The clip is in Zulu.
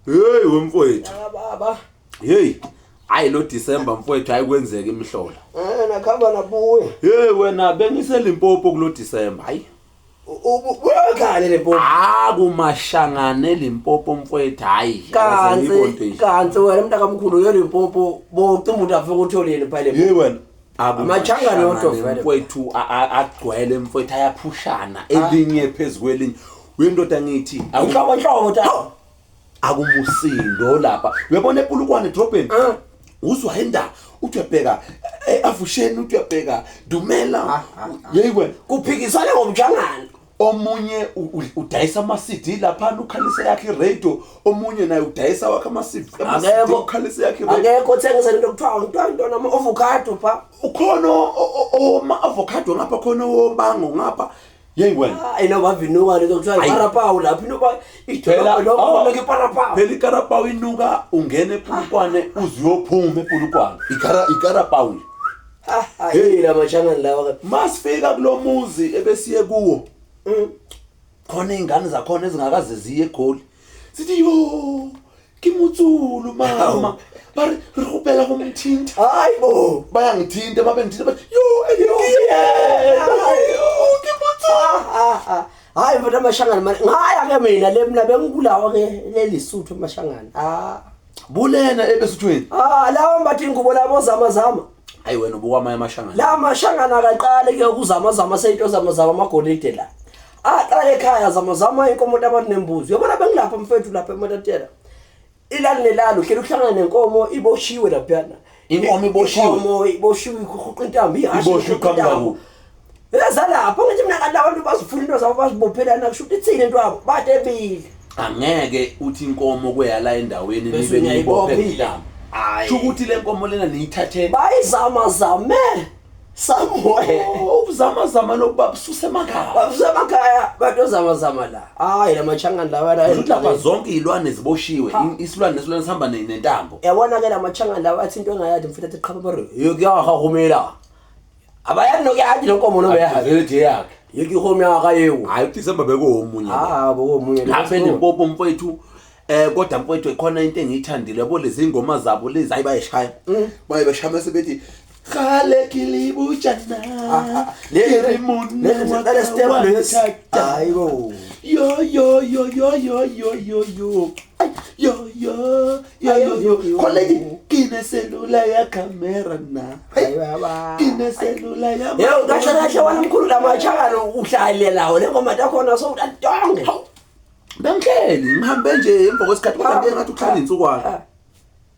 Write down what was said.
Hey wemfowethu. Baba. Hey. Hayi lo December mfowethu ayikwenzeka imhlola. Nakhamba nabuya. Hey wena bengisele impopo kulo December. Hayi. Ubukhale lempopo. Kumashangane limpopo mfowethu hayi. Kanti wena mntakamkhulu yelo limpopo bocimba ukuthi afike utholeni phela. Hey wena. Amachangane odwa vele. Mfowethu agcwele mfowethu ayaphushana elinye phezukwelinye. Wendoda ngithi inhlobo ta. Akumusindo lapha. Uyabona ePulukwane edrobheni? Uzwa indaba uthi uyabheka avusheni uthi uyabheka Dumela. Hey wena Kuphikisana ngomjangana. Omunye udayisa ama CD lapha ukhalisa yakhe radio, omunye naye udayisa wakhe ama CD ukhalisa yakhe radio. Akekho othengisa into kuthiwa ntwana ama avocado pha. Ukhona oma avocado ngapha khona ombango ngapha. Hey wena Ayinoba vinuka lezo kuthiwa iParapawu lapha inoba phela lo iParapawu. Phela iKarapawu inuka ungene ePulukwane uziyophuma ePulukwane. iKarapawu. Hey la machangane lawa. Masifika kulomuzi ebesiye kuwo. Khona izingane zakhona ezingakaze ziye eGoli. Sithi yo Kimutsulu mama. Bari rihopela kumthinta. Hayibo bayangithinta babengithinta bathi yo Kimutsulu. Hayi mfana amashangane manje ngaya ke mina lemna bengikulawa ke lelisuthu amashangane. Bulena ebesuthweni. Lawo mbathi ingubo labo zamazama. Hayi wena ubukwamanye amashangane. La mashangane akaqale ke ukuzamazama seyinto zamazama amagolide la. Aqale ekhaya zamazama inkomo abantu nembuzi. Uyabona bengilapha mfethu lapha eMatatela. Ilali nelalo hlelo uhlangana nenkomo iboshiwe laphana. Inkomo iboshiwe ikhuqa intambi ihashi. Iboshiwe kamngaku. Yazalapha ngithi mina kanti abantu bazifuna into zabo bazibophelana kusho ukuthi ithini into yabo bade ebili. Angeke uthi inkomo kweyala endaweni nibe niyibophela. Hayi. Ukuthi le nkomo lena niyithathe. Bayizamazame. Somewhere. Ubuzamazama lokubabususe emakhaya. Babuse emakhaya bathi zamazama la. Hayi la machangane lawa la. Lapha zonke izilwane ziboshiwe. Isilwane nesilwane sihamba nentambo. Yabona ke la machangane lawa athi into engayathi mfethu eqhaba bari. Yokuyahahumela. Abayani nokuyathi lenkomo nobe yahathi yakhe. Yekihome akayewu. Hayi uDecember bekuwomunye. Bokumunye. Lapha eLimpopo mfowethu kodwa mfowethu ikhona into engiyithandile yabo lezi ingoma zabo lezi ayibayeshaya. Bayebeshaya sebethi khale kilibujana lerimuni le step lesi. Hayibo. Yo khole kine selula ya camera na. Hayiba. Kine selula ya. Yebo kahle wena mkhulu la machangane uhlale lawo le ngoma takhona so udantonge. Bemhleli ngihambe nje emva kwesikhathi kodwa ngiye ngathi uhlala insukwana.